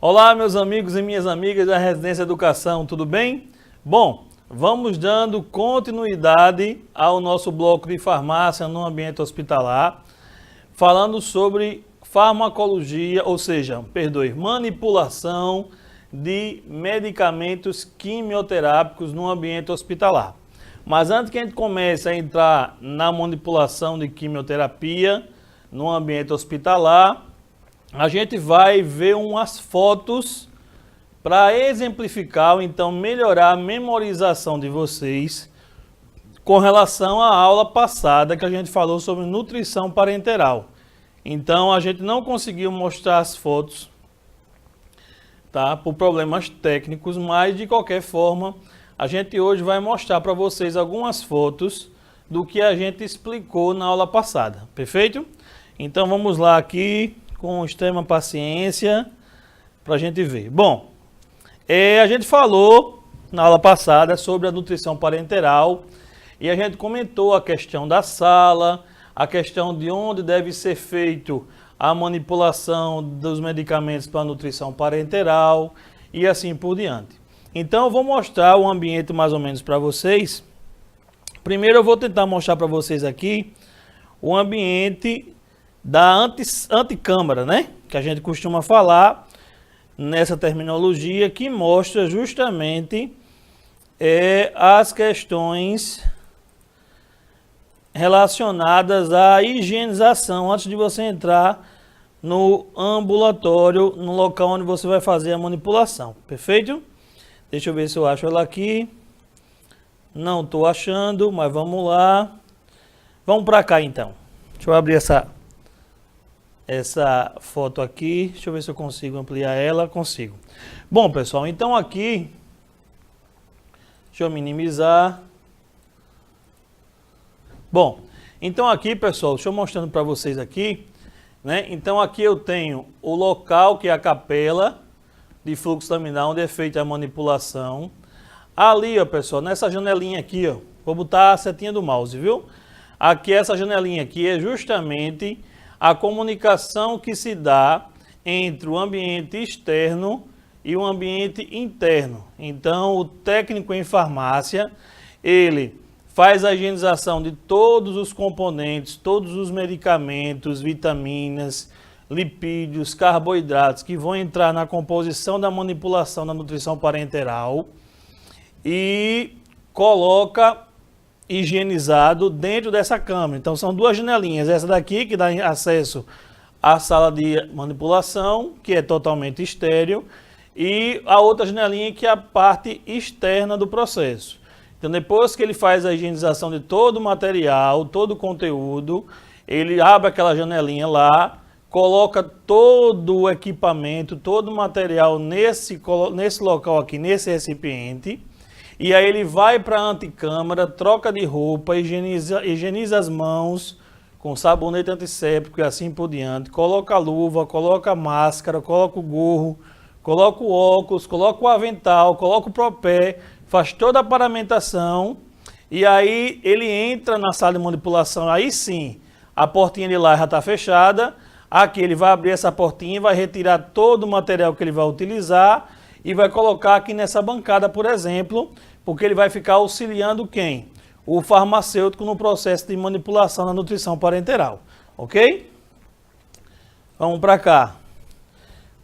Olá, meus amigos e minhas amigas da Residência Educação, tudo bem? Bom, vamos dando continuidade ao nosso bloco de farmácia no ambiente hospitalar, falando sobre farmacologia, ou seja, manipulação de medicamentos quimioterápicos no ambiente hospitalar. Mas antes que a gente comece a entrar na manipulação de quimioterapia no ambiente hospitalar, a gente vai ver umas fotos para exemplificar, ou então melhorar a memorização de vocês com relação à aula passada que a gente falou sobre nutrição parenteral. Então a gente não conseguiu mostrar as fotos, tá? Por problemas técnicos, mas de qualquer forma, a gente hoje vai mostrar para vocês algumas fotos do que a gente explicou na aula passada, perfeito? Então vamos lá aqui com extrema paciência para a gente ver. Bom, a gente falou na aula passada sobre a nutrição parenteral e a gente comentou a questão da sala, a questão de onde deve ser feito a manipulação dos medicamentos para a nutrição parenteral e assim por diante. Então eu vou mostrar o ambiente mais ou menos para vocês. Primeiro eu vou tentar mostrar para vocês aqui o ambiente da anticâmara, né? Que a gente costuma falar nessa terminologia, que mostra justamente as questões relacionadas à higienização antes de você entrar no ambulatório, no local onde você vai fazer a manipulação, perfeito? Deixa eu ver se eu acho ela aqui. Não estou achando, mas vamos lá. Vamos para cá então. Deixa eu abrir essa foto aqui. Deixa eu ver se eu consigo ampliar ela. Consigo. Bom, pessoal, então aqui, deixa eu minimizar. Bom, então aqui, pessoal, deixa eu mostrando para vocês aqui, né? Então aqui eu tenho o local que é a capela de fluxo laminar, onde é feita a manipulação. Ali, ó, pessoal, nessa janelinha aqui, ó, vou botar a setinha do mouse, viu? Aqui, essa janelinha aqui é justamente a comunicação que se dá entre o ambiente externo e o ambiente interno. Então, o técnico em farmácia, ele faz a higienização de todos os componentes, todos os medicamentos, vitaminas, lipídios, carboidratos que vão entrar na composição da manipulação da nutrição parenteral e coloca higienizado dentro dessa câmara. Então são duas janelinhas, essa daqui que dá acesso à sala de manipulação, que é totalmente estéril, e a outra janelinha que é a parte externa do processo. Então depois que ele faz a higienização de todo o material, todo o conteúdo, ele abre aquela janelinha lá, coloca todo o equipamento, todo o material nesse local aqui, nesse recipiente, e aí ele vai para a anticâmara, troca de roupa, higieniza as mãos com sabonete antisséptico e assim por diante, coloca a luva, coloca a máscara, coloca o gorro, coloca o óculos, coloca o avental, coloca o propé, faz toda a paramentação e aí ele entra na sala de manipulação, aí sim, a portinha de lá já está fechada. Aqui ele vai abrir essa portinha, vai retirar todo o material que ele vai utilizar e vai colocar aqui nessa bancada, por exemplo, porque ele vai ficar auxiliando quem? O farmacêutico no processo de manipulação da nutrição parenteral, ok? Vamos para cá.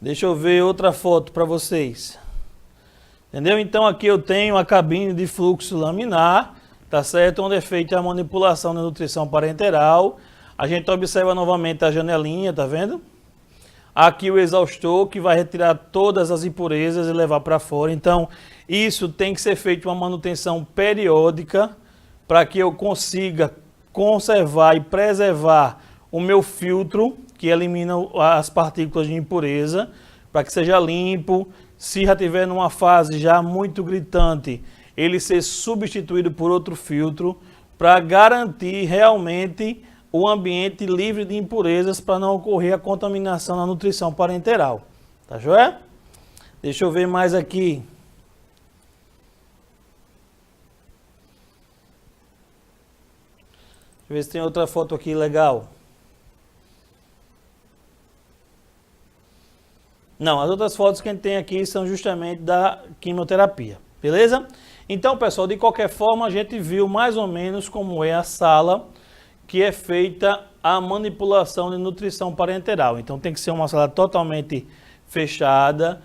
Deixa eu ver outra foto para vocês. Entendeu? Então aqui eu tenho a cabine de fluxo laminar, tá certo? Onde é feita a manipulação da nutrição parenteral. A gente observa novamente a janelinha, tá vendo? Aqui o exaustor que vai retirar todas as impurezas e levar para fora. Então, isso tem que ser feito uma manutenção periódica para que eu consiga conservar e preservar o meu filtro, que elimina as partículas de impureza, para que seja limpo. Se já estiver numa fase já muito gritante, ele ser substituído por outro filtro, para garantir realmente o ambiente livre de impurezas para não ocorrer a contaminação na nutrição parenteral. Tá joia? Deixa eu ver mais aqui. Deixa eu ver se tem outra foto aqui legal. Não, as outras fotos que a gente tem aqui são justamente da quimioterapia, beleza? Então, pessoal, de qualquer forma, a gente viu mais ou menos como é a sala que é feita a manipulação de nutrição parenteral. Então, tem que ser uma sala totalmente fechada,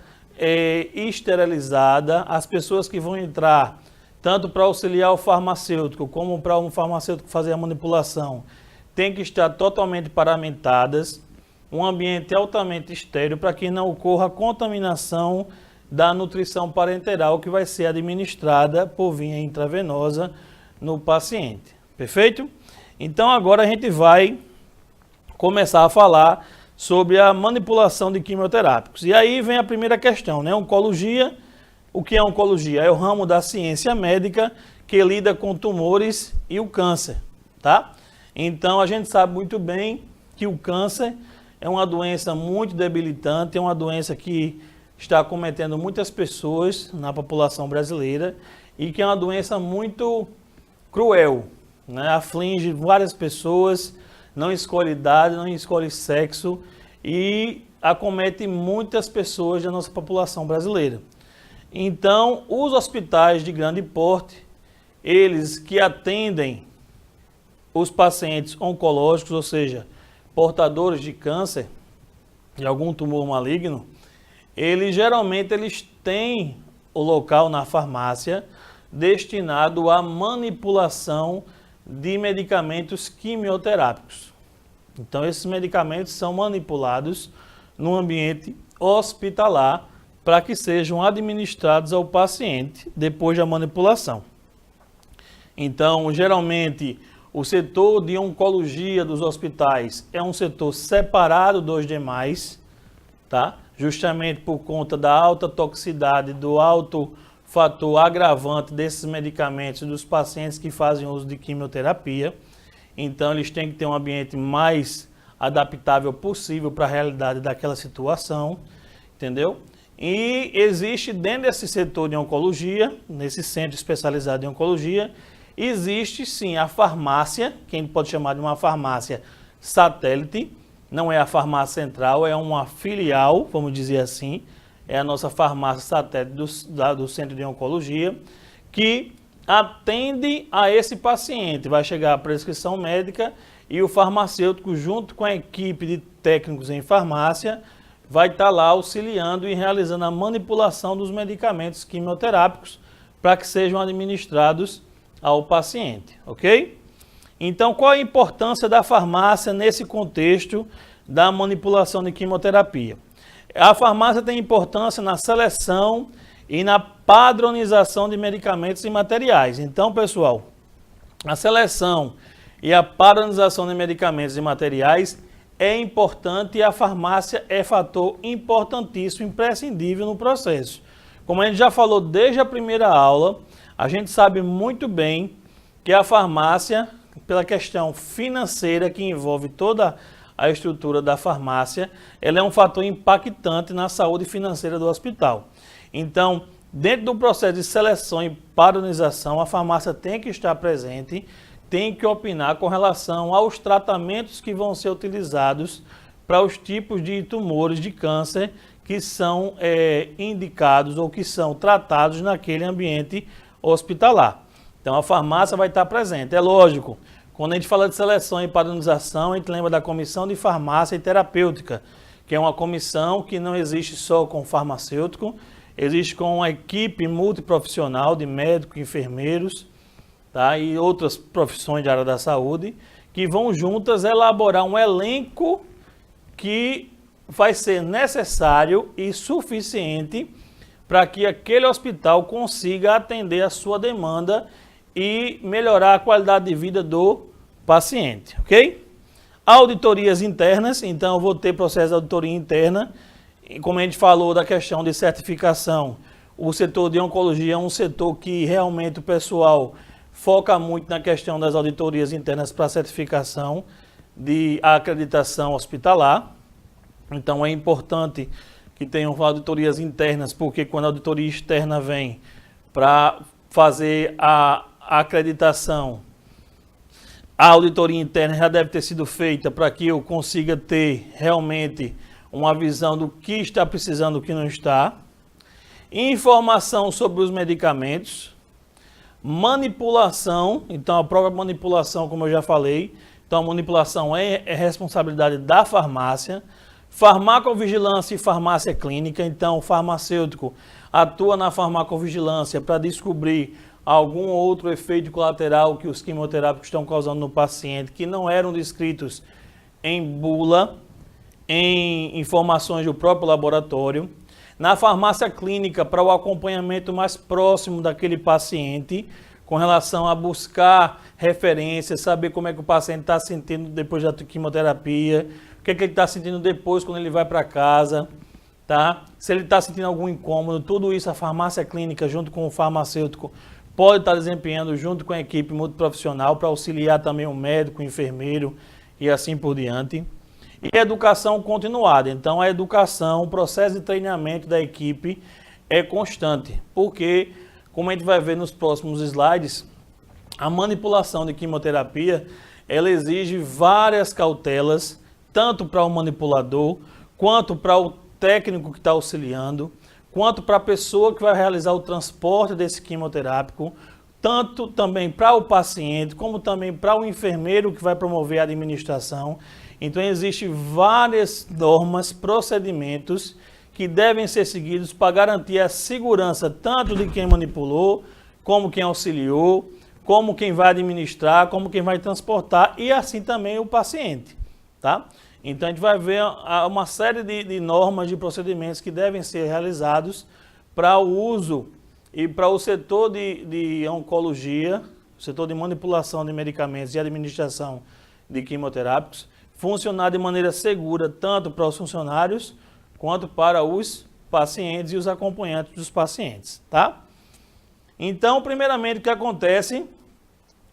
esterilizada. As pessoas que vão entrar, tanto para auxiliar o farmacêutico, como para um farmacêutico fazer a manipulação, tem que estar totalmente paramentadas. Um ambiente altamente estéril para que não ocorra contaminação da nutrição parenteral que vai ser administrada por via intravenosa no paciente. Perfeito? Então agora a gente vai começar a falar sobre a manipulação de quimioterápicos. E aí vem a primeira questão, né? Oncologia. O que é oncologia? É o ramo da ciência médica que lida com tumores e o câncer, tá? Então a gente sabe muito bem que o câncer é uma doença muito debilitante, é uma doença que está acometendo muitas pessoas na população brasileira e que é uma doença muito cruel, né? Aflige várias pessoas, não escolhe idade, não escolhe sexo e acomete muitas pessoas da nossa população brasileira. Então, os hospitais de grande porte, eles que atendem os pacientes oncológicos, ou seja, portadores de câncer, de algum tumor maligno, geralmente têm o local na farmácia destinado à manipulação de medicamentos quimioterápicos. Então, esses medicamentos são manipulados no ambiente hospitalar para que sejam administrados ao paciente depois da manipulação. Então, geralmente, o setor de oncologia dos hospitais é um setor separado dos demais, tá? Justamente por conta da alta toxicidade, do alto fator agravante desses medicamentos dos pacientes que fazem uso de quimioterapia. Então, eles têm que ter um ambiente mais adaptável possível para a realidade daquela situação, entendeu? E existe dentro desse setor de oncologia, nesse centro especializado em oncologia, existe sim a farmácia, que a gente pode chamar de uma farmácia satélite, não é a farmácia central, é uma filial, vamos dizer assim, é a nossa farmácia satélite do centro de oncologia, que atende a esse paciente. Vai chegar a prescrição médica e o farmacêutico, junto com a equipe de técnicos em farmácia, vai estar lá auxiliando e realizando a manipulação dos medicamentos quimioterápicos para que sejam administrados ao paciente, ok? Então, qual a importância da farmácia nesse contexto da manipulação de quimioterapia? A farmácia tem importância na seleção e na padronização de medicamentos e materiais. Então, pessoal, a seleção e a padronização de medicamentos e materiais é importante e a farmácia é fator importantíssimo, imprescindível no processo. Como a gente já falou desde a primeira aula, a gente sabe muito bem que a farmácia, pela questão financeira que envolve toda a estrutura da farmácia, ela é um fator impactante na saúde financeira do hospital. Então, dentro do processo de seleção e padronização, a farmácia tem que estar presente, tem que opinar com relação aos tratamentos que vão ser utilizados para os tipos de tumores de câncer que são indicados ou que são tratados naquele ambiente hospitalar. Então, a farmácia vai estar presente. É lógico, quando a gente fala de seleção e padronização, a gente lembra da comissão de farmácia e terapêutica, que é uma comissão que não existe só com o farmacêutico, existe com uma equipe multiprofissional de médicos, enfermeiros, tá? E outras profissões de área da saúde, que vão juntas elaborar um elenco que vai ser necessário e suficiente para que aquele hospital consiga atender a sua demanda e melhorar a qualidade de vida do paciente, ok? Auditorias internas, então eu vou ter processo de auditoria interna, e como a gente falou da questão de certificação, o setor de oncologia é um setor que realmente o pessoal foca muito na questão das auditorias internas para certificação de acreditação hospitalar. Então é importante que tenham auditorias internas, porque quando a auditoria externa vem para fazer a acreditação, a auditoria interna já deve ter sido feita para que eu consiga ter realmente uma visão do que está precisando, o que não está. Informação sobre os medicamentos. Manipulação, então a própria manipulação, como eu já falei, então a manipulação é responsabilidade da farmácia. Farmacovigilância e farmácia clínica, então o farmacêutico atua na farmacovigilância para descobrir algum outro efeito colateral que os quimioterápicos estão causando no paciente, que não eram descritos em bula, em informações do próprio laboratório. Na farmácia clínica, para o acompanhamento mais próximo daquele paciente, com relação a buscar referências, saber como é que o paciente está sentindo depois da quimioterapia, o que é que ele está sentindo depois quando ele vai para casa, tá? Se ele está sentindo algum incômodo, tudo isso a farmácia clínica, junto com o farmacêutico, pode estar desempenhando junto com a equipe multiprofissional para auxiliar também o médico, o enfermeiro e assim por diante. E educação continuada. Então, a educação, o processo de treinamento da equipe é constante, porque, como a gente vai ver nos próximos slides, a manipulação de quimioterapia, ela exige várias cautelas, tanto para o manipulador, quanto para o técnico que está auxiliando, quanto para a pessoa que vai realizar o transporte desse quimioterápico, tanto também para o paciente, como também para o enfermeiro que vai promover a administração. Então, existem várias normas, procedimentos que devem ser seguidos para garantir a segurança tanto de quem manipulou, como quem auxiliou, como quem vai administrar, como quem vai transportar e assim também o paciente, tá? Então, a gente vai ver uma série de normas, de procedimentos que devem ser realizados para o uso e para o setor de oncologia, o setor de manipulação de medicamentos e administração de quimioterápicos, funcionar de maneira segura tanto para os funcionários quanto para os pacientes e os acompanhantes dos pacientes, tá? Então, primeiramente, o que acontece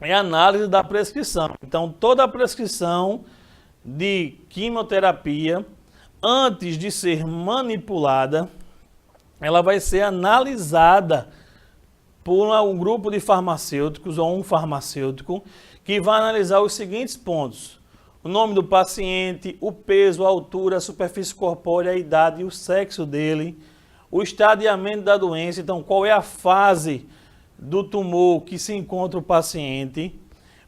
é a análise da prescrição. Então, toda a prescrição de quimioterapia, antes de ser manipulada, ela vai ser analisada por um grupo de farmacêuticos ou um farmacêutico que vai analisar os seguintes pontos: o nome do paciente, o peso, a altura, a superfície corpórea, a idade e o sexo dele, o estadiamento da doença, então qual é a fase do tumor que se encontra o paciente.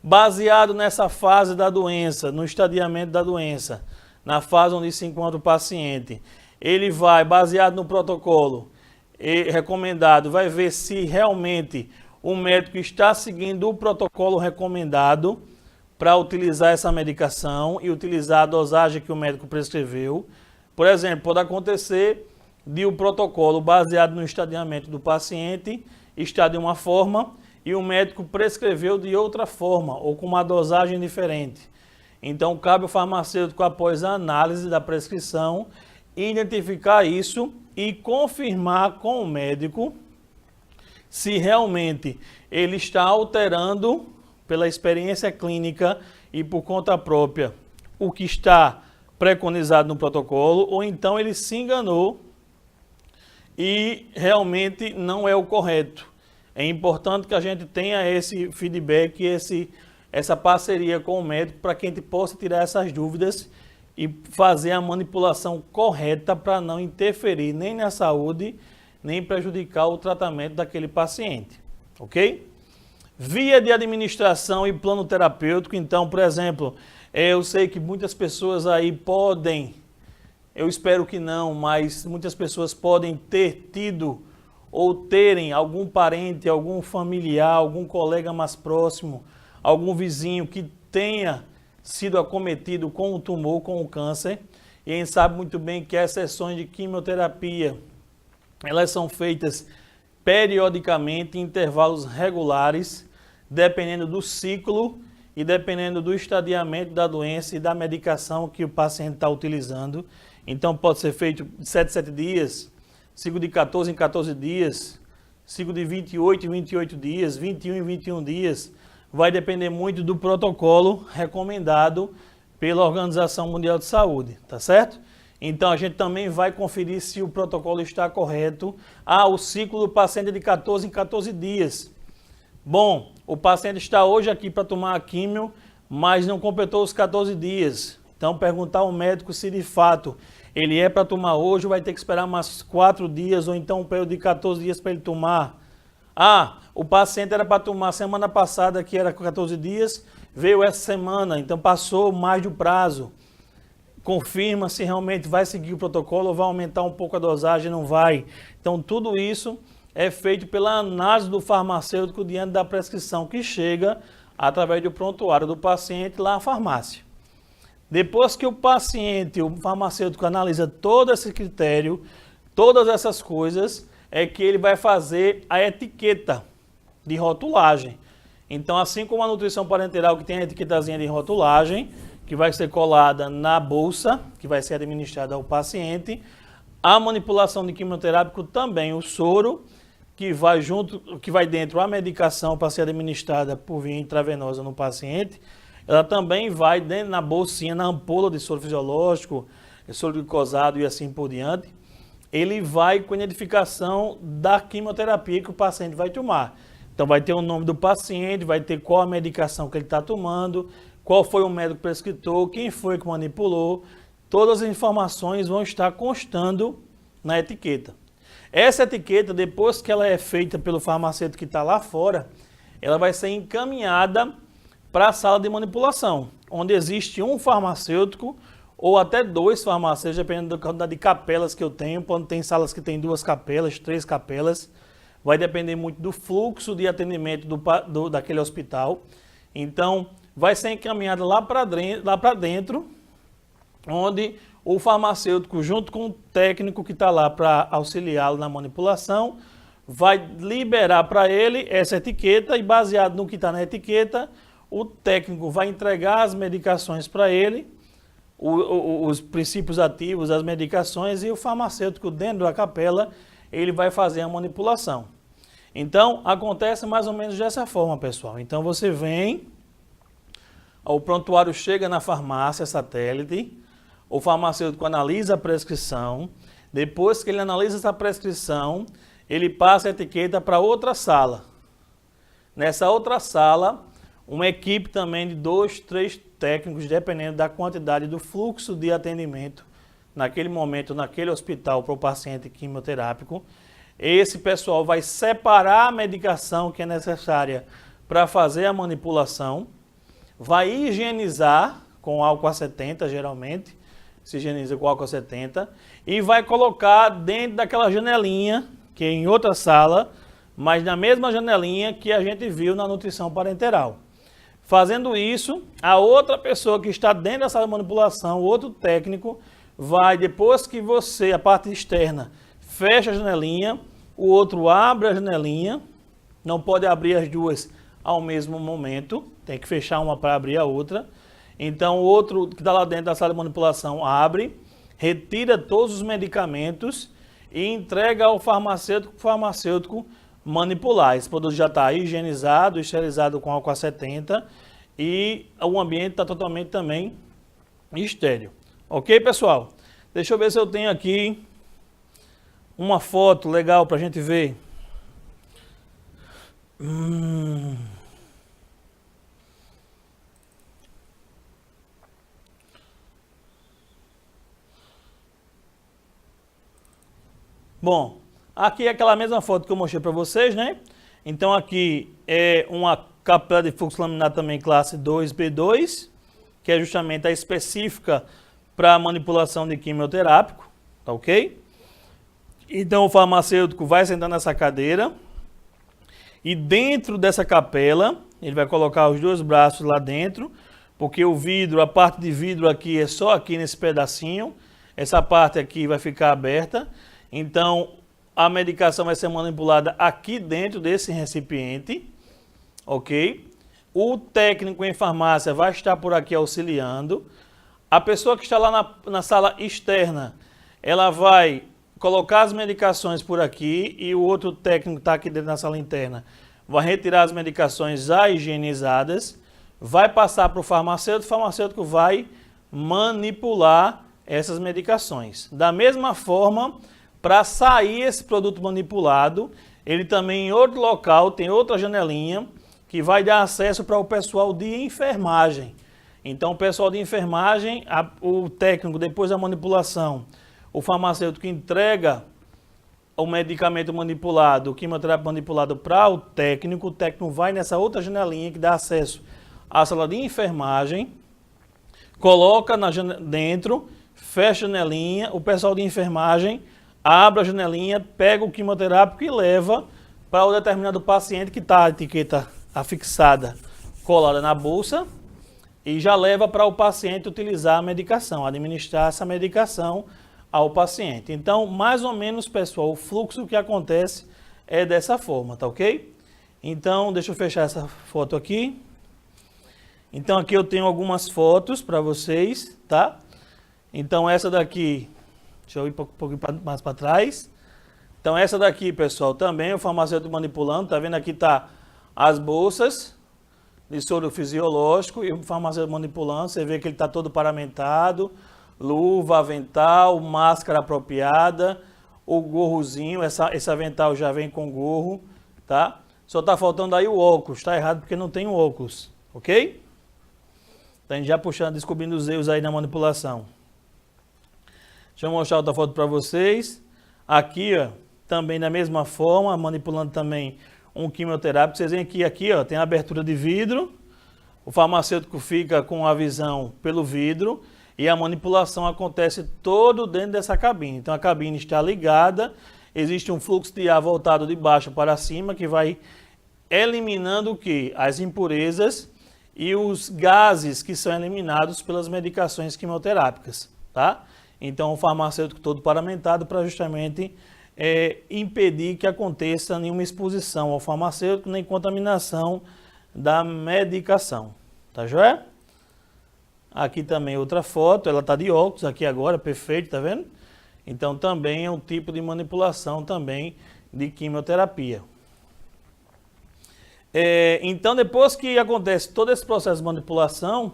Baseado nessa fase da doença, no estadiamento da doença, na fase onde se encontra o paciente, ele vai, baseado no protocolo recomendado, vai ver se realmente o médico está seguindo o protocolo recomendado para utilizar essa medicação e utilizar a dosagem que o médico prescreveu. Por exemplo, pode acontecer de o protocolo baseado no estadiamento do paciente estar de uma forma e o médico prescreveu de outra forma ou com uma dosagem diferente. Então, cabe ao farmacêutico, após a análise da prescrição, identificar isso e confirmar com o médico se realmente ele está alterando, pela experiência clínica e por conta própria, o que está preconizado no protocolo, ou então ele se enganou e realmente não é o correto. É importante que a gente tenha esse feedback, essa parceria com o médico para que a gente possa tirar essas dúvidas e fazer a manipulação correta para não interferir nem na saúde, nem prejudicar o tratamento daquele paciente, ok? Via de administração e plano terapêutico, então, por exemplo, eu sei que muitas pessoas aí podem, eu espero que não, mas muitas pessoas podem ter tido ou terem algum parente, algum familiar, algum colega mais próximo, algum vizinho que tenha sido acometido com o tumor, com o câncer. E a gente sabe muito bem que as sessões de quimioterapia, elas são feitas periodicamente, em intervalos regulares, dependendo do ciclo e dependendo do estadiamento da doença e da medicação que o paciente está utilizando. Então pode ser feito de 7 em 7 dias, ciclo de 14 em 14 dias, ciclo de 28 em 28 dias, 21 em 21 dias. Vai depender muito do protocolo recomendado pela Organização Mundial de Saúde, tá certo? Então a gente também vai conferir se o protocolo está correto. O ciclo do paciente é de 14 em 14 dias. Bom, o paciente está hoje aqui para tomar a químio, mas não completou os 14 dias. Então perguntar ao médico se de fato ele é para tomar hoje, vai ter que esperar mais 4 dias ou então um período de 14 dias para ele tomar. Ah, o paciente era para tomar semana passada, que era 14 dias, veio essa semana, então passou mais do prazo. Confirma se realmente vai seguir o protocolo ou vai aumentar um pouco a dosagem, não vai. Então tudo isso é feito pela análise do farmacêutico diante da prescrição que chega através do prontuário do paciente lá na farmácia. Depois que o paciente, o farmacêutico analisa todo esse critério, todas essas coisas, é que ele vai fazer a etiqueta de rotulagem. Então, assim como a nutrição parenteral que tem a etiquetazinha de rotulagem, que vai ser colada na bolsa, que vai ser administrada ao paciente, a manipulação de quimioterápico também, o soro, que vai junto, que vai dentro a medicação para ser administrada por via intravenosa no paciente, ela também vai dentro na bolsinha, na ampola de soro fisiológico, soro glicosado e assim por diante. Ele vai com a identificação da quimioterapia que o paciente vai tomar. Então vai ter o nome do paciente, vai ter qual a medicação que ele está tomando, qual foi o médico prescritor, quem foi que manipulou. Todas as informações vão estar constando na etiqueta. Essa etiqueta, depois que ela é feita pelo farmacêutico que está lá fora, ela vai ser encaminhada para a sala de manipulação, onde existe um farmacêutico ou até 2 farmacêuticos, dependendo da quantidade de capelas que eu tenho. Quando tem salas que tem 2 capelas, 3 capelas, vai depender muito do fluxo de atendimento daquele hospital. Então, vai ser encaminhada lá para dentro, onde o farmacêutico, junto com o técnico que está lá para auxiliá-lo na manipulação, vai liberar para ele essa etiqueta e, baseado no que está na etiqueta, o técnico vai entregar as medicações para ele, os princípios ativos, as medicações, e o farmacêutico dentro da capela, ele vai fazer a manipulação. Então, acontece mais ou menos dessa forma, pessoal. Então, você vem, o prontuário chega na farmácia satélite, o farmacêutico analisa a prescrição, depois que ele analisa essa prescrição, ele passa a etiqueta para outra sala. Nessa outra sala, uma equipe também de 2, 3 técnicos, dependendo da quantidade do fluxo de atendimento naquele momento, naquele hospital para o paciente quimioterápico. Esse pessoal vai separar a medicação que é necessária para fazer a manipulação, vai higienizar com álcool A70, geralmente, se higieniza com álcool A70, e vai colocar dentro daquela janelinha, que é em outra sala, mas na mesma janelinha que a gente viu na nutrição parenteral. Fazendo isso, a outra pessoa que está dentro da sala de manipulação, o outro técnico, vai, depois que você, a parte externa, fecha a janelinha, o outro abre a janelinha, não pode abrir as duas ao mesmo momento, tem que fechar uma para abrir a outra. Então o outro que está lá dentro da sala de manipulação abre, retira todos os medicamentos e entrega ao farmacêutico para o farmacêutico manipular. Esse produto já está higienizado, esterilizado com álcool A70 e o ambiente está totalmente também estéril. Ok, pessoal? Deixa eu ver se eu tenho aqui uma foto legal para a gente ver. Bom, aqui é aquela mesma foto que eu mostrei para vocês, né? Então aqui é uma capela de fluxo laminar também classe 2B2, que é justamente a específica para manipulação de quimioterápico, tá ok? Então o farmacêutico vai sentar nessa cadeira e dentro dessa capela ele vai colocar os 2 braços lá dentro, porque o vidro, a parte de vidro aqui é só aqui nesse pedacinho, essa parte aqui vai ficar aberta. Então, a medicação vai ser manipulada aqui dentro desse recipiente, ok? O técnico em farmácia vai estar por aqui auxiliando. A pessoa que está lá na sala externa, ela vai colocar as medicações por aqui e o outro técnico que está aqui dentro da sala interna vai retirar as medicações já higienizadas, vai passar para o farmacêutico vai manipular essas medicações. Da mesma forma, para sair esse produto manipulado, ele também em outro local tem outra janelinha que vai dar acesso para o pessoal de enfermagem. Então o pessoal de enfermagem, o técnico depois da manipulação o farmacêutico entrega o medicamento manipulado, o quimioterápico manipulado para o técnico vai nessa outra janelinha que dá acesso à sala de enfermagem, coloca dentro, fecha a janelinha, o pessoal de enfermagem abre a janelinha, pega o quimioterápico e leva para o determinado paciente que está a etiqueta afixada, colada na bolsa, e já leva para o paciente utilizar a medicação, administrar essa medicação ao paciente. Então, mais ou menos, pessoal, o fluxo que acontece é dessa forma, tá ok? Então, deixa eu fechar essa foto aqui. Então, aqui eu tenho algumas fotos para vocês, tá? Então, essa daqui, deixa eu ir um pouquinho mais para trás. Então, essa daqui, pessoal, também o farmacêutico manipulando, tá vendo? Aqui tá as bolsas de soro fisiológico e o farmacêutico manipulando, você vê que ele está todo paramentado, luva, avental, máscara apropriada, o gorrozinho, esse avental já vem com gorro, tá? Só tá faltando aí o óculos, tá errado porque não tem o óculos, ok? Então a gente já puxando, descobrindo os erros aí na manipulação. Deixa eu mostrar outra foto para vocês. Aqui, ó, também da mesma forma, manipulando também um quimioterápico. Vocês veem que aqui, ó, tem a abertura de vidro, o farmacêutico fica com a visão pelo vidro, e a manipulação acontece todo dentro dessa cabine. Então a cabine está ligada, existe um fluxo de ar voltado de baixo para cima que vai eliminando o quê? As impurezas e os gases que são eliminados pelas medicações quimioterápicas, tá? Então o farmacêutico todo paramentado para justamente impedir que aconteça nenhuma exposição ao farmacêutico nem contaminação da medicação, tá joia? Aqui também outra foto, ela está de óculos aqui agora, perfeito, tá vendo? Então também é um tipo de manipulação também de quimioterapia. Então depois que acontece todo esse processo de manipulação,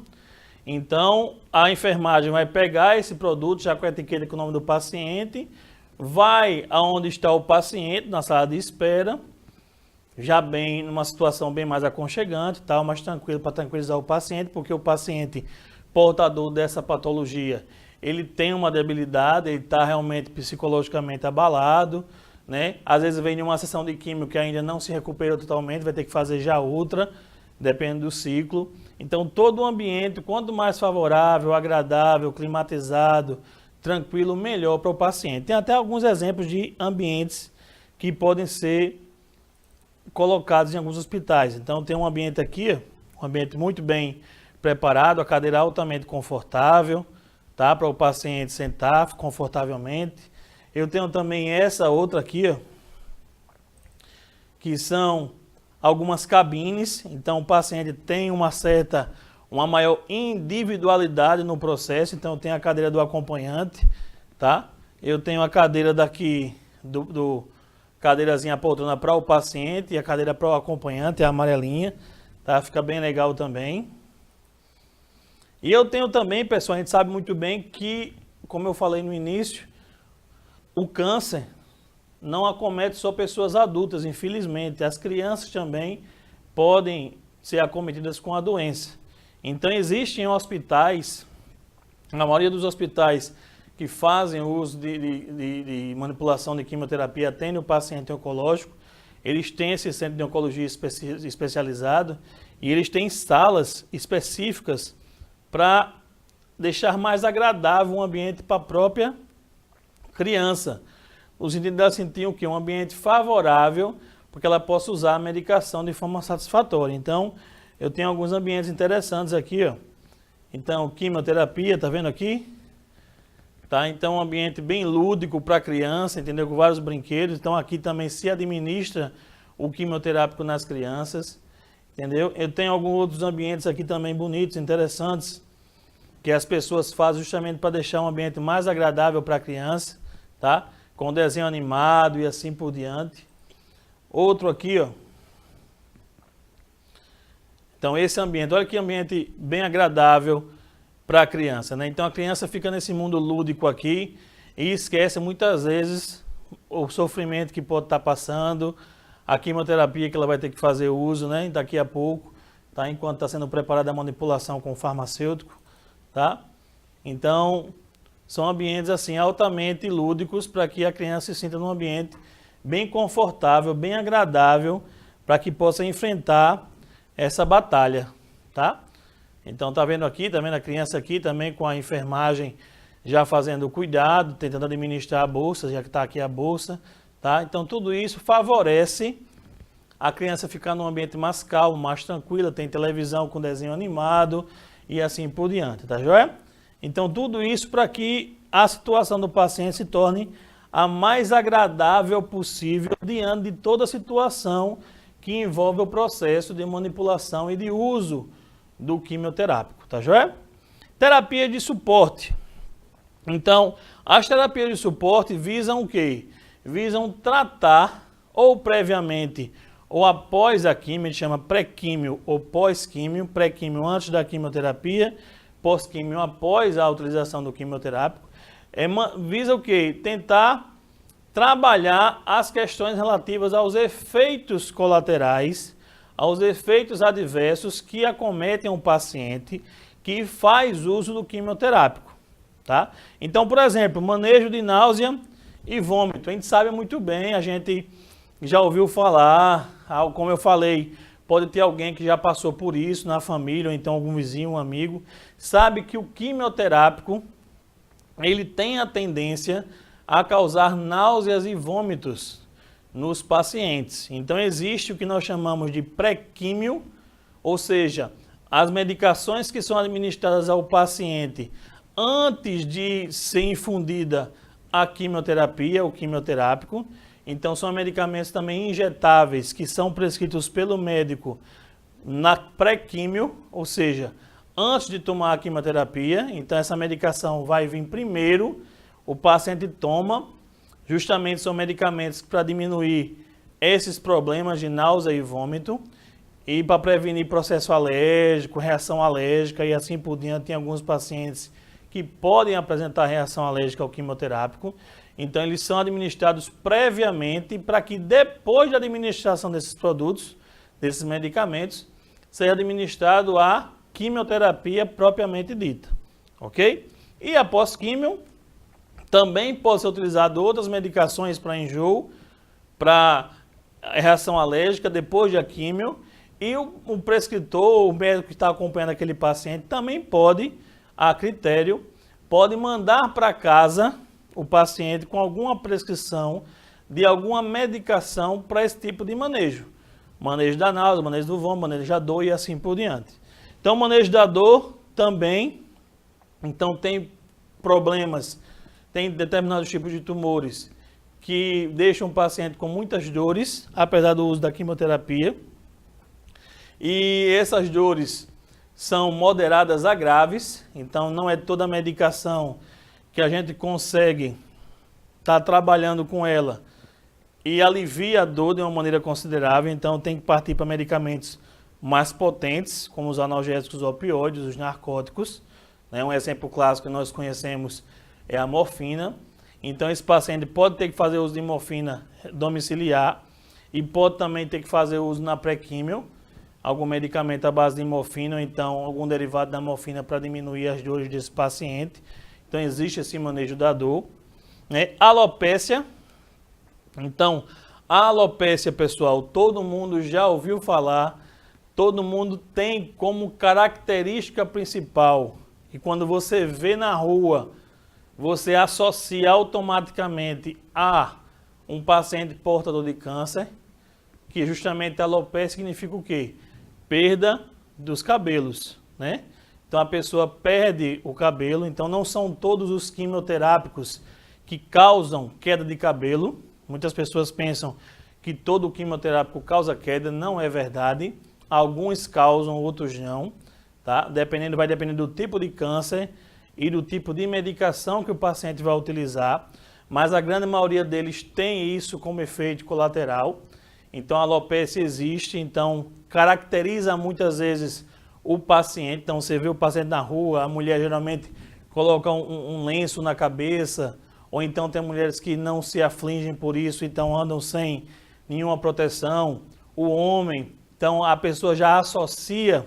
então a enfermagem vai pegar esse produto já com a etiqueta com o nome do paciente, vai aonde está o paciente, na sala de espera, já bem numa situação bem mais aconchegante, tal, mais tranquilo para tranquilizar o paciente, porque o paciente portador dessa patologia, ele tem uma debilidade, ele está realmente psicologicamente abalado, né? Às vezes vem de uma sessão de químio que ainda não se recuperou totalmente, vai ter que fazer já outra, depende do ciclo. Então todo o ambiente, quanto mais favorável, agradável, climatizado, tranquilo, melhor para o paciente. Tem até alguns exemplos de ambientes que podem ser colocados em alguns hospitais. Então tem um ambiente aqui, um ambiente muito bem preparado, a cadeira altamente confortável, tá? Para o paciente sentar confortavelmente. Eu tenho também essa outra aqui, ó, que são algumas cabines. Então o paciente tem uma maior individualidade no processo. Então eu tenho a cadeira do acompanhante, tá? Eu tenho a cadeira daqui cadeirazinha poltrona para o paciente e a cadeira para o acompanhante, a amarelinha, tá? Fica bem legal também. E eu tenho também, pessoal, a gente sabe muito bem que, como eu falei no início, o câncer não acomete só pessoas adultas, infelizmente. As crianças também podem ser acometidas com a doença. Então existem hospitais, na maioria dos hospitais que fazem uso de manipulação de quimioterapia, atendem o paciente oncológico, eles têm esse centro de oncologia especializado e eles têm salas específicas para deixar mais agradável o ambiente para a própria criança. Os entendidos sentiam que um ambiente favorável porque ela possa usar a medicação de forma satisfatória. Então, eu tenho alguns ambientes interessantes aqui, ó. Então, quimioterapia, tá vendo aqui? Tá? Então, um ambiente bem lúdico para a criança, entendeu? Com vários brinquedos. Então, aqui também se administra o quimioterápico nas crianças, entendeu? Eu tenho alguns outros ambientes aqui também bonitos, interessantes, que as pessoas fazem justamente para deixar um ambiente mais agradável para a criança, tá? Com desenho animado e assim por diante. Outro aqui, ó. Então esse ambiente, olha que ambiente bem agradável para a criança, né? Então a criança fica nesse mundo lúdico aqui e esquece muitas vezes o sofrimento que pode estar passando, a quimioterapia que ela vai ter que fazer uso, né? Daqui a pouco, tá? Enquanto está sendo preparada a manipulação com o farmacêutico, tá? Então são ambientes assim altamente lúdicos para que a criança se sinta num ambiente bem confortável, bem agradável, para que possa enfrentar essa batalha, tá? Então tá vendo aqui, tá vendo a criança aqui também com a enfermagem já fazendo o cuidado, tentando administrar a bolsa, já que está aqui a bolsa, tá? Então tudo isso favorece a criança ficar num ambiente mais calmo, mais tranquila, tem televisão com desenho animado e assim por diante, tá joia? Então tudo isso para que a situação do paciente se torne a mais agradável possível diante de toda a situação que envolve o processo de manipulação e de uso do quimioterápico, tá joia? Terapia de suporte. Então, as terapias de suporte visam o quê? Visam tratar ou previamente ou após a quimio, a gente chama pré-químio ou pós-químio, pré-químio antes da quimioterapia, pós-químio após a utilização do quimioterápico, visa o quê? Tentar trabalhar as questões relativas aos efeitos colaterais, aos efeitos adversos que acometem um paciente que faz uso do quimioterápico. Tá? Então, por exemplo, manejo de náusea e vômito. A gente sabe muito bem, a gente já ouviu falar, como eu falei, pode ter alguém que já passou por isso na família, ou então algum vizinho, um amigo, sabe que o quimioterápico, ele tem a tendência a causar náuseas e vômitos nos pacientes. Então, existe o que nós chamamos de pré-químio, ou seja, as medicações que são administradas ao paciente antes de ser infundida a quimioterapia, o quimioterápico. Então, são medicamentos também injetáveis que são prescritos pelo médico na pré-químio, ou seja, antes de tomar a quimioterapia. Então, essa medicação vai vir primeiro, o paciente toma, justamente são medicamentos para diminuir esses problemas de náusea e vômito e para prevenir processo alérgico, reação alérgica e assim por diante em alguns pacientes que podem apresentar reação alérgica ao quimioterápico. Então, eles são administrados previamente para que depois da administração desses produtos, desses medicamentos, seja administrado a quimioterapia propriamente dita, ok? E após químio, também pode ser utilizado outras medicações para enjoo, para reação alérgica depois da químio, e o prescritor, o médico que está acompanhando aquele paciente, também pode, a critério, pode mandar para casa o paciente com alguma prescrição de alguma medicação para esse tipo de manejo. Manejo da náusea, manejo do vômito, manejo da dor e assim por diante. Então, manejo da dor também, então tem problemas, tem determinados tipos de tumores que deixam o paciente com muitas dores, apesar do uso da quimioterapia. E essas dores são moderadas a graves, então não é toda a medicação que a gente consegue estar trabalhando com ela e alivia a dor de uma maneira considerável, então tem que partir para medicamentos mais potentes, como os analgésicos opioides, os narcóticos. Né? Um exemplo clássico que nós conhecemos é a morfina. Então esse paciente pode ter que fazer uso de morfina domiciliar e pode também ter que fazer uso na pré-químio, algum medicamento à base de morfina, ou então algum derivado da morfina para diminuir as dores desse paciente. Então existe esse manejo da dor. Né? Alopécia. Então, a alopécia, pessoal, todo mundo já ouviu falar, todo mundo tem como característica principal, e quando você vê na rua, você associa automaticamente a um paciente portador de câncer, que justamente a alopécia significa o quê? Perda dos cabelos, né? Então a pessoa perde o cabelo, então não são todos os quimioterápicos que causam queda de cabelo. Muitas pessoas pensam que todo quimioterápico causa queda, não é verdade. Alguns causam, outros não, tá? Vai depender do tipo de câncer e do tipo de medicação que o paciente vai utilizar, mas a grande maioria deles tem isso como efeito colateral. Então a alopécia existe, então caracteriza muitas vezes o paciente. Então você vê o paciente na rua, a mulher geralmente coloca um lenço na cabeça, ou então tem mulheres que não se afligem por isso, então andam sem nenhuma proteção. O homem, então a pessoa já associa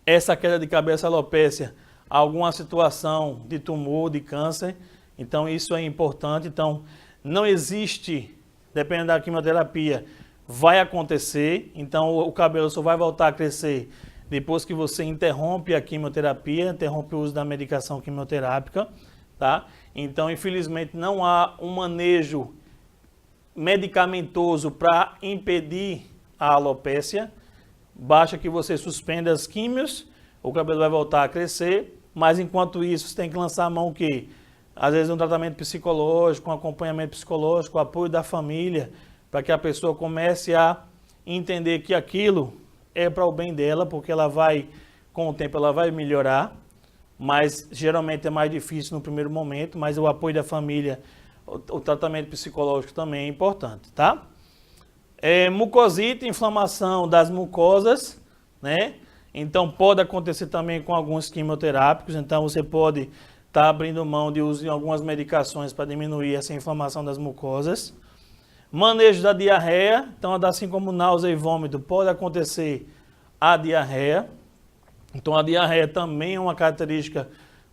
essa queda de cabeça, alopécia, alguma situação de tumor, de câncer. Então isso é importante. Então não existe, dependendo da quimioterapia, vai acontecer. Então o cabelo só vai voltar a crescer depois que você interrompe a quimioterapia, interrompe o uso da medicação quimioterápica, tá? Então infelizmente não há um manejo medicamentoso para impedir a alopécia. Basta que você suspenda as químios, o cabelo vai voltar a crescer, mas enquanto isso você tem que lançar a mão o quê? Às vezes um tratamento psicológico, um acompanhamento psicológico, o apoio da família, para que a pessoa comece a entender que aquilo é para o bem dela, porque ela vai, com o tempo ela vai melhorar, mas geralmente é mais difícil no primeiro momento, mas o apoio da família, o tratamento psicológico também é importante, tá? Mucosite, inflamação das mucosas, né? Então pode acontecer também com alguns quimioterápicos, então você pode estar abrindo mão de uso de algumas medicações para diminuir essa inflamação das mucosas. Manejo da diarreia, então assim como náusea e vômito, pode acontecer a diarreia. Então a diarreia também é uma característica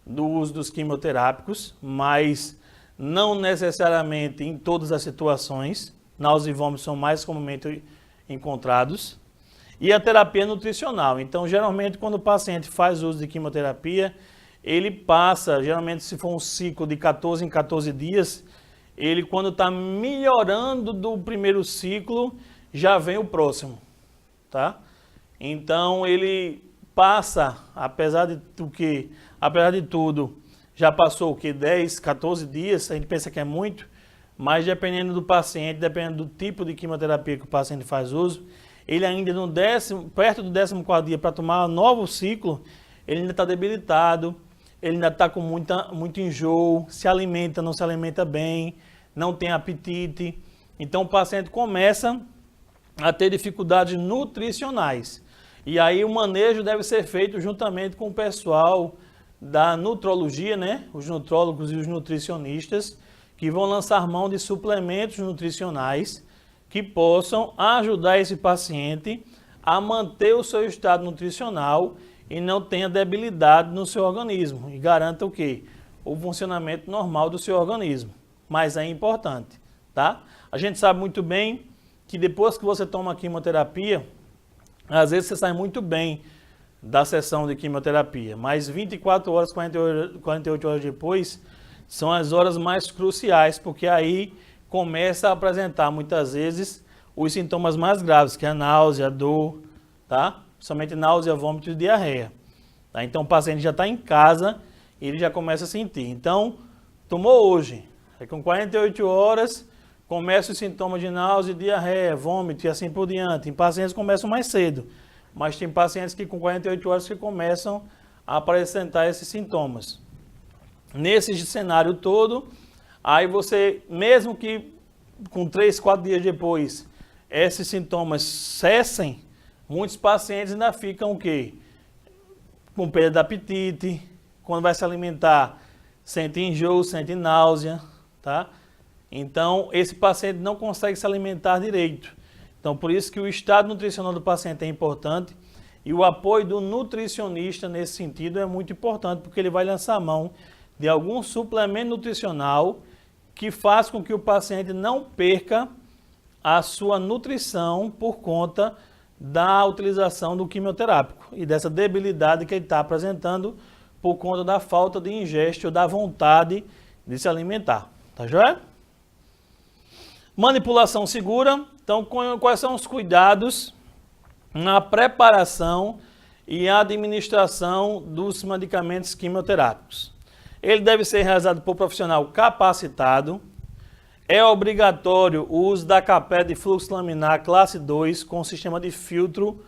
do uso dos quimioterápicos, mas não necessariamente em todas as situações. Náusea e vômito são mais comumente encontrados. E a terapia nutricional. Então, geralmente, quando o paciente faz uso de quimioterapia, ele passa, geralmente, se for um ciclo de 14 em 14 dias, ele, quando está melhorando do primeiro ciclo, já vem o próximo, tá? Então, ele passa, apesar de tudo, já passou o que? 10, 14 dias, a gente pensa que é muito, mas dependendo do paciente, dependendo do tipo de quimioterapia que o paciente faz uso, ele ainda perto do 14º dia para tomar um novo ciclo, ele ainda está debilitado, ele ainda está com muito enjoo, não se alimenta bem, não tem apetite. Então o paciente começa a ter dificuldades nutricionais. E aí o manejo deve ser feito juntamente com o pessoal da nutrologia, né? Os nutrólogos e os nutricionistas, que vão lançar mão de suplementos nutricionais que possam ajudar esse paciente a manter o seu estado nutricional e não tenha debilidade no seu organismo. E garanta o quê? O funcionamento normal do seu organismo. Mas é importante, tá? A gente sabe muito bem que depois que você toma quimioterapia, às vezes você sai muito bem da sessão de quimioterapia, mas 24 horas, 48 horas depois, são as horas mais cruciais, porque aí começa a apresentar muitas vezes os sintomas mais graves, que é a náusea, a dor, tá? Somente náusea, vômito e diarreia. Tá? Então o paciente já está em casa e ele já começa a sentir. Então, tomou hoje, aí com 48 horas começa os sintomas de náusea, diarreia, vômito e assim por diante. Em pacientes começam mais cedo, mas tem pacientes que com 48 horas que começam a apresentar esses sintomas. Nesse cenário todo, aí você, mesmo que com 3, 4 dias depois, esses sintomas cessem, muitos pacientes ainda ficam o quê? Com perda de apetite, quando vai se alimentar, sente enjoo, sente náusea, tá? Então, esse paciente não consegue se alimentar direito. Então, por isso que o estado nutricional do paciente é importante e o apoio do nutricionista nesse sentido é muito importante, porque ele vai lançar mão de algum suplemento nutricional que faz com que o paciente não perca a sua nutrição por conta da utilização do quimioterápico e dessa debilidade que ele está apresentando por conta da falta de ingesta ou da vontade de se alimentar. Tá joia? Manipulação segura. Então, quais são os cuidados na preparação e administração dos medicamentos quimioterápicos? Ele deve ser realizado por profissional capacitado. É obrigatório o uso da capela de fluxo laminar classe 2 com sistema de filtro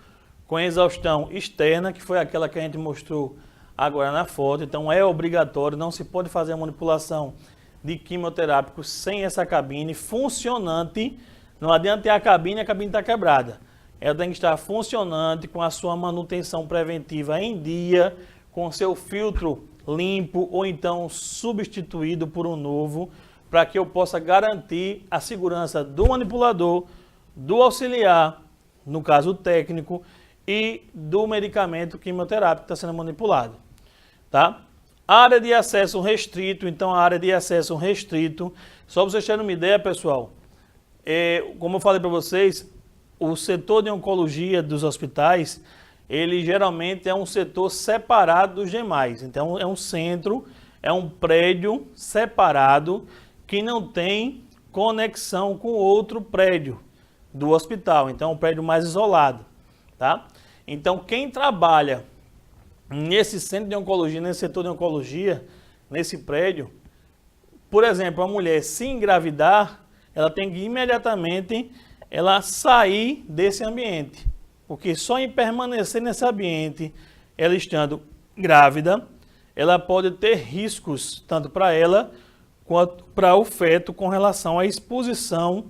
com exaustão externa, que foi aquela que a gente mostrou agora na foto. Então é obrigatório, não se pode fazer a manipulação de quimioterápicos sem essa cabine funcionante. Não adianta ter a cabine está quebrada. Ela tem que estar funcionante, com a sua manutenção preventiva em dia, com seu filtro limpo ou então substituído por um novo, para que eu possa garantir a segurança do manipulador, do auxiliar, no caso técnico, e do medicamento quimioterápico que está sendo manipulado. tá? Área de acesso restrito, então a área de acesso restrito, só para vocês terem uma ideia, pessoal, como eu falei para vocês, o setor de oncologia dos hospitais, ele geralmente é um setor separado dos demais, então é um centro, é um prédio separado que não tem conexão com outro prédio do hospital, então é um prédio mais isolado, tá? Então quem trabalha nesse centro de oncologia, nesse setor de oncologia, nesse prédio, por exemplo, a mulher se engravidar, ela tem que imediatamente ela sair desse ambiente, porque só em permanecer nesse ambiente, ela estando grávida, ela pode ter riscos, tanto para ela quanto para o feto, com relação à exposição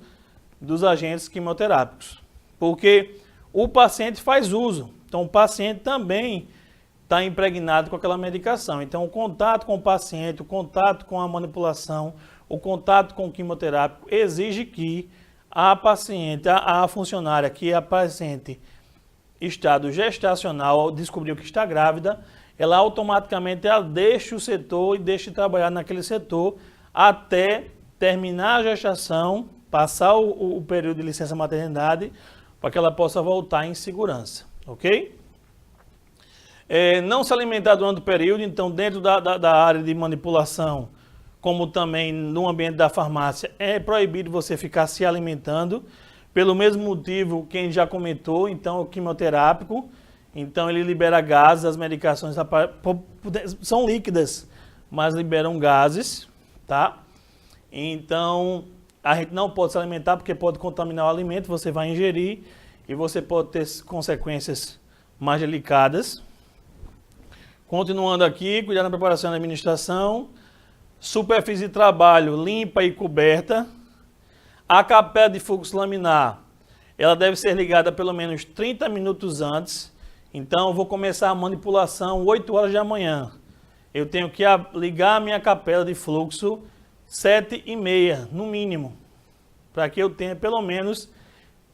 dos agentes quimioterápicos. Porque o paciente faz uso, então o paciente também está impregnado com aquela medicação. Então o contato com o paciente, o contato com a manipulação, o contato com o quimioterápico exige que a paciente, a funcionária que é a paciente estado gestacional, descobriu que está grávida, ela automaticamente deixa o setor e deixa de trabalhar naquele setor até terminar a gestação, passar o período de licença maternidade, para que ela possa voltar em segurança, ok? Não se alimentar durante o período, então dentro da área de manipulação, como também no ambiente da farmácia, é proibido você ficar se alimentando, pelo mesmo motivo que a gente já comentou, então o quimioterápico, então ele libera gases, as medicações são líquidas, mas liberam gases, tá? Então a gente não pode se alimentar porque pode contaminar o alimento, você vai ingerir e você pode ter consequências mais delicadas. Continuando aqui, cuidar da preparação e administração, superfície de trabalho limpa e coberta. A capela de fluxo laminar, ela deve ser ligada pelo menos 30 minutos antes. Então, eu vou começar a manipulação 8 horas da manhã. Eu tenho que ligar a minha capela de fluxo 7h30, no mínimo, para que eu tenha pelo menos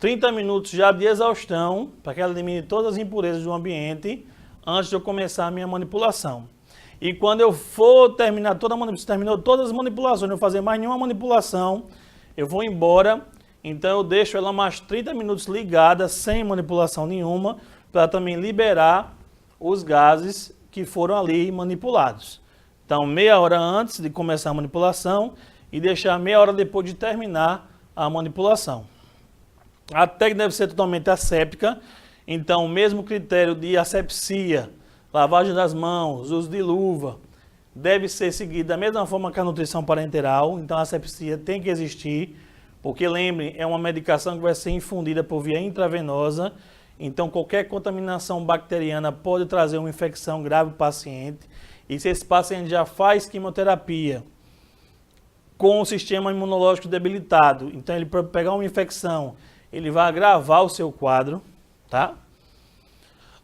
30 minutos já de exaustão, para que ela elimine todas as impurezas do ambiente, antes de eu começar a minha manipulação. E quando eu for terminar terminou todas as manipulações, não vou fazer mais nenhuma manipulação, eu vou embora, então eu deixo ela mais 30 minutos ligada, sem manipulação nenhuma, para também liberar os gases que foram ali manipulados. Então, meia hora antes de começar a manipulação e deixar meia hora depois de terminar a manipulação. A técnica deve ser totalmente asséptica, então o mesmo critério de asepsia, lavagem das mãos, uso de luva, deve ser seguido da mesma forma que a nutrição parenteral, então a asepsia tem que existir, porque lembrem, é uma medicação que vai ser infundida por via intravenosa, então qualquer contaminação bacteriana pode trazer uma infecção grave para o paciente, e se esse paciente já faz quimioterapia com o sistema imunológico debilitado, então ele pode pegar uma infecção, ele vai agravar o seu quadro, tá?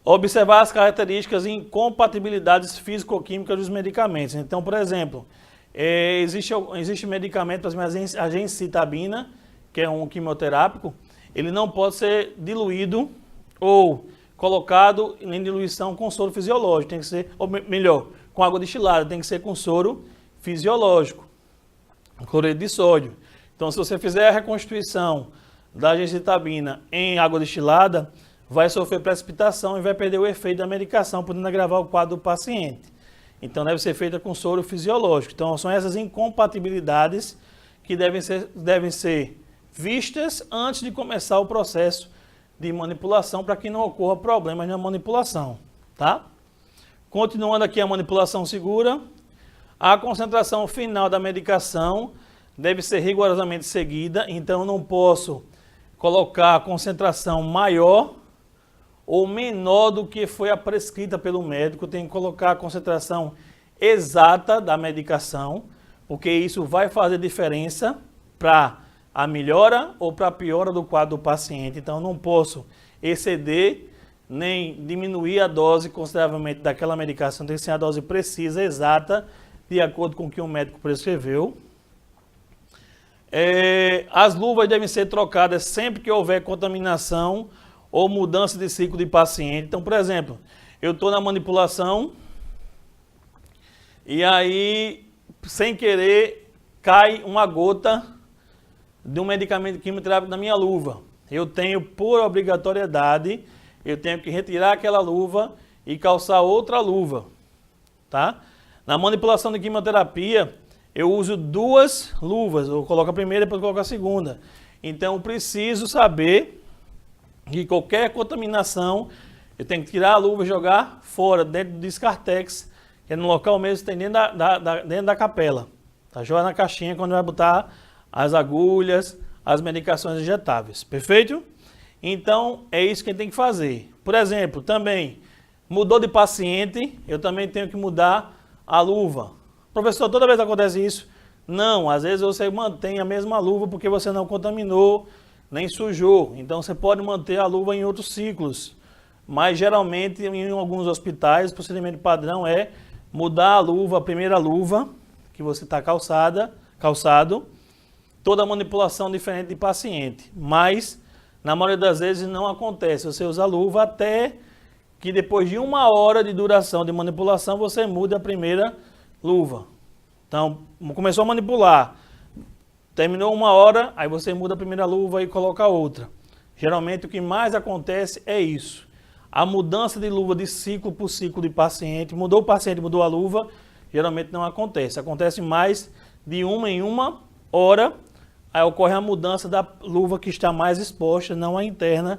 Observar as características e incompatibilidades físico-químicas dos medicamentos. Então, por exemplo, existe medicamento, por exemplo, a gencitabina, que é um quimioterápico, ele não pode ser diluído ou colocado em diluição com soro fisiológico, tem que ser, ou melhor, com água destilada, tem que ser com soro fisiológico, cloreto de sódio. Então, se você fizer a reconstituição da gencitabina em água destilada, vai sofrer precipitação e vai perder o efeito da medicação, podendo agravar o quadro do paciente. Então, deve ser feita com soro fisiológico. Então, são essas incompatibilidades que devem ser vistas antes de começar o processo de manipulação, para que não ocorra problemas na manipulação, tá? Continuando aqui a manipulação segura, a concentração final da medicação deve ser rigorosamente seguida, então eu não posso colocar a concentração maior ou menor do que foi a prescrita pelo médico, tem que colocar a concentração exata da medicação, porque isso vai fazer diferença para a melhora ou para a piora do quadro do paciente. Então, eu não posso exceder nem diminuir a dose consideravelmente daquela medicação, tem que ser a dose precisa, exata, de acordo com o que o médico prescreveu. As luvas devem ser trocadas sempre que houver contaminação ou mudança de ciclo de paciente. Então, por exemplo, eu estou na manipulação, e aí, sem querer, cai uma gota de um medicamento quimioterápico na minha luva. Eu tenho, por obrigatoriedade, eu tenho que retirar aquela luva e calçar outra luva, tá? Na manipulação de quimioterapia, eu uso duas luvas, eu coloco a primeira e depois coloco a segunda. Então, eu preciso saber que qualquer contaminação, eu tenho que tirar a luva e jogar fora, dentro do Descartex, que é no local mesmo, tem dentro da capela. Tá? Joga na caixinha quando vai botar as agulhas, as medicações injetáveis. Perfeito? Então, é isso que tem que fazer. Por exemplo, também, mudou de paciente, eu também tenho que mudar a luva. Professor, toda vez acontece isso? Não, às vezes você mantém a mesma luva porque você não contaminou, nem sujou. Então, você pode manter a luva em outros ciclos. Mas, geralmente, em alguns hospitais, o procedimento padrão é mudar a luva, a primeira luva, que você está calçado, toda a manipulação diferente de paciente. Mas, na maioria das vezes, não acontece. Você usa a luva até que depois de 1 hora de duração de manipulação, você muda a primeira luva. Então, começou a manipular, terminou 1 hora, aí você muda a primeira luva e coloca outra. Geralmente, o que mais acontece é isso. A mudança de luva de ciclo por ciclo de paciente, mudou o paciente, mudou a luva, geralmente não acontece. Acontece mais de 1 em 1 hora, aí ocorre a mudança da luva que está mais exposta, não a interna,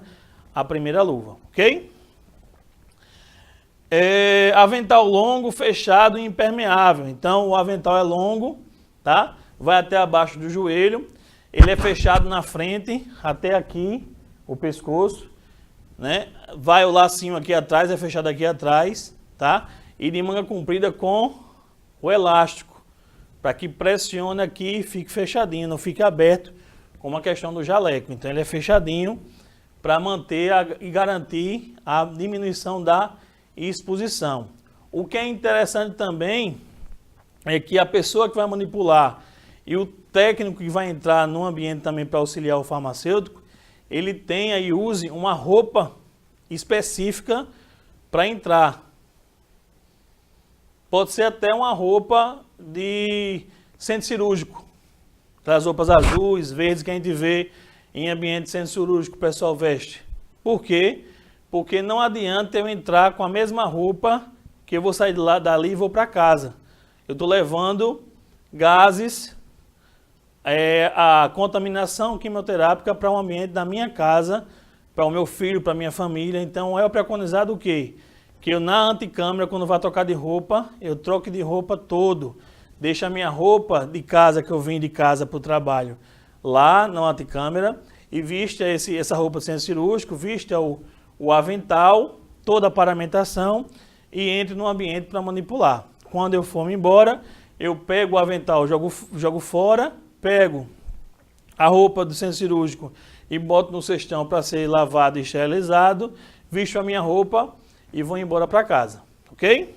a primeira luva, ok? Avental longo, fechado e impermeável. Então, o avental é longo, tá? Vai até abaixo do joelho, ele é fechado na frente, até aqui, o pescoço. Né? Vai o lacinho aqui atrás, é fechado aqui atrás, tá? E de manga comprida com o elástico, para que pressione aqui e fique fechadinho, não fique aberto, como a questão do jaleco. Então ele é fechadinho para manter e garantir a diminuição da exposição. O que é interessante também é que a pessoa que vai manipular e o técnico que vai entrar no ambiente também para auxiliar o farmacêutico, ele tenha e use uma roupa específica para entrar. Pode ser até uma roupa de centro cirúrgico. Aquelas roupas azuis, verdes que a gente vê em ambiente de centro cirúrgico, o pessoal veste. Por quê? Porque não adianta eu entrar com a mesma roupa que eu vou sair dali e vou para casa. Eu estou levando gases, a contaminação quimioterápica para um ambiente da minha casa, para o meu filho, para a minha família. Então é preconizado o quê? Que eu na anticâmara, quando vá trocar de roupa, eu troque de roupa todo. Deixo a minha roupa de casa, que eu vim de casa para o trabalho, lá na anticâmara, e vista essa roupa de centro cirúrgico, vista o avental, toda a paramentação, e entre no ambiente para manipular. Quando eu for embora, eu pego o avental, jogo fora, pego a roupa do centro cirúrgico e boto no cestão para ser lavado e esterilizado, visto a minha roupa e vou embora para casa, ok?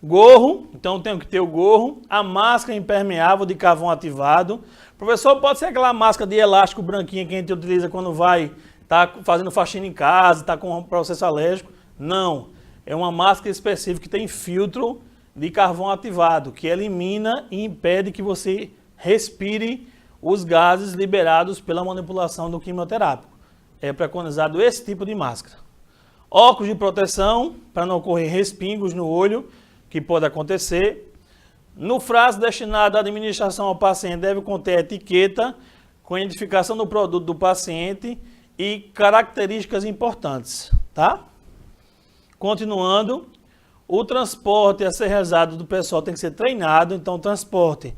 Gorro, então tenho que ter o gorro, a máscara impermeável de carvão ativado. Professor, pode ser aquela máscara de elástico branquinha que a gente utiliza quando vai fazendo faxina em casa, está com um processo alérgico? Não, é uma máscara específica que tem filtro de carvão ativado, que elimina e impede que você respire os gases liberados pela manipulação do quimioterápico. É preconizado esse tipo de máscara. Óculos de proteção, para não ocorrer respingos no olho, que pode acontecer. No frasco destinado à administração ao paciente deve conter etiqueta com a identificação do produto do paciente e características importantes, tá? Continuando, o transporte a ser realizado do pessoal tem que ser treinado, então o transporte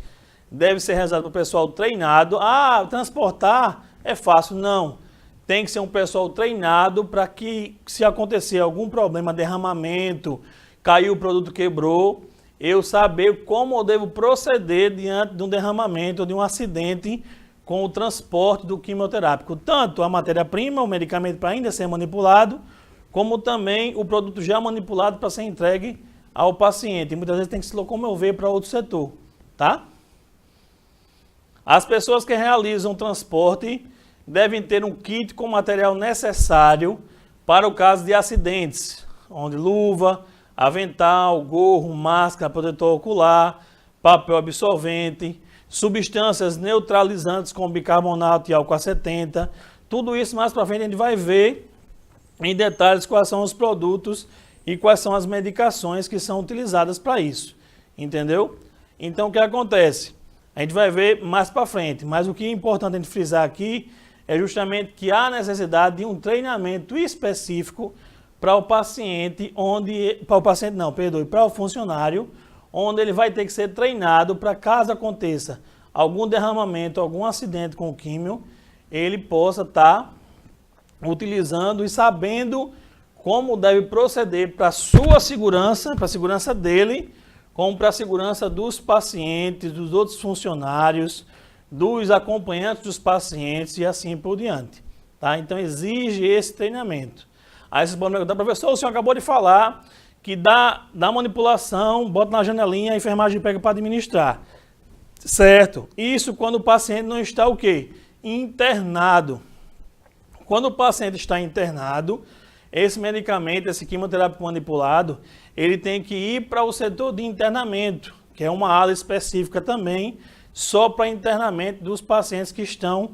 deve ser realizado para o pessoal treinado. Ah, transportar é fácil. Não, tem que ser um pessoal treinado para que, se acontecer algum problema, derramamento, caiu o produto, quebrou, eu saber como eu devo proceder diante de um derramamento ou de um acidente com o transporte do quimioterápico. Tanto a matéria-prima, o medicamento para ainda ser manipulado, como também o produto já manipulado para ser entregue ao paciente. E muitas vezes tem que se locomover para outro setor, tá? As pessoas que realizam transporte devem ter um kit com material necessário para o caso de acidentes, onde luva, avental, gorro, máscara, protetor ocular, papel absorvente, substâncias neutralizantes como bicarbonato e álcool a 70. Tudo isso mais para frente a gente vai ver em detalhes quais são os produtos e quais são as medicações que são utilizadas para isso. Entendeu? Então o que acontece? A gente vai ver mais para frente, mas o que é importante a gente frisar aqui é justamente que há necessidade de um treinamento específico para o paciente, para o funcionário, onde ele vai ter que ser treinado para caso aconteça algum derramamento, algum acidente com o químio, ele possa estar utilizando e sabendo como deve proceder para a sua segurança, para a segurança dele, como para a segurança dos pacientes, dos outros funcionários, dos acompanhantes dos pacientes e assim por diante. Tá? Então exige esse treinamento. Aí vocês podem perguntar, professor, o senhor acabou de falar que dá manipulação, bota na janelinha, a enfermagem pega para administrar. Certo. Isso quando o paciente não está o quê? Internado. Quando o paciente está internado, esse medicamento, esse quimioterápico manipulado, ele tem que ir para o setor de internamento, que é uma ala específica também, só para internamento dos pacientes que estão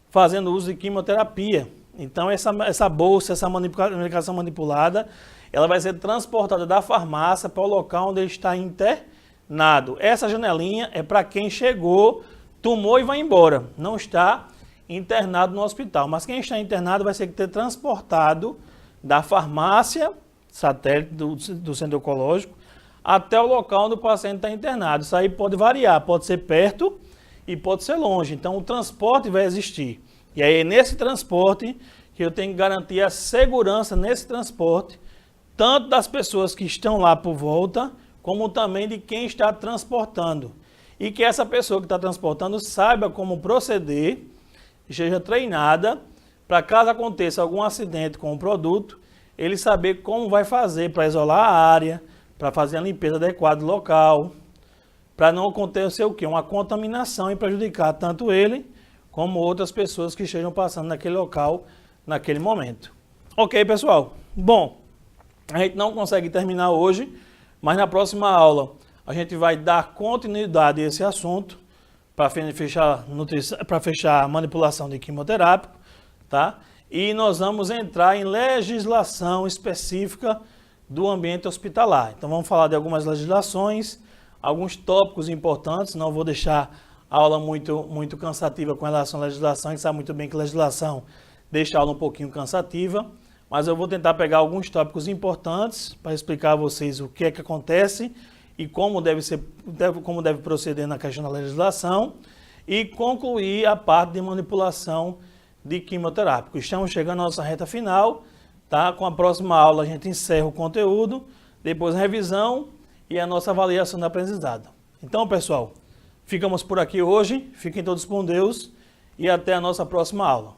fazendo uso de quimioterapia. Então, essa bolsa, essa medicação manipulada, ela vai ser transportada da farmácia para o local onde ele está internado. Essa janelinha é para quem chegou, tomou e vai embora. Não está internado no hospital. Mas quem está internado vai ter que ser transportado da farmácia, satélite do centro oncológico, até o local onde o paciente está internado. Isso aí pode variar, pode ser perto e pode ser longe. Então, o transporte vai existir. E aí, nesse transporte, que eu tenho que garantir a segurança nesse transporte, tanto das pessoas que estão lá por volta, como também de quem está transportando. E que essa pessoa que está transportando saiba como proceder, esteja treinada, para caso aconteça algum acidente com o produto, ele saber como vai fazer para isolar a área, para fazer a limpeza adequada do local, para não acontecer o quê? Uma contaminação e prejudicar tanto ele, como outras pessoas que estejam passando naquele local, naquele momento. Ok, pessoal? Bom, a gente não consegue terminar hoje, mas na próxima aula a gente vai dar continuidade a esse assunto para fechar a manipulação de quimioterápico, tá? E nós vamos entrar em legislação específica do ambiente hospitalar. Então vamos falar de algumas legislações, alguns tópicos importantes, não vou deixar a aula muito cansativa com relação à legislação, a gente sabe muito bem que legislação deixa a aula um pouquinho cansativa, mas eu vou tentar pegar alguns tópicos importantes para explicar a vocês o que é que acontece e como deve proceder na questão da legislação e concluir a parte de manipulação de quimioterápico. Estamos chegando à nossa reta final, tá? Com a próxima aula a gente encerra o conteúdo, depois a revisão e a nossa avaliação da aprendizado. Então, pessoal, ficamos por aqui hoje, fiquem todos com Deus e até a nossa próxima aula.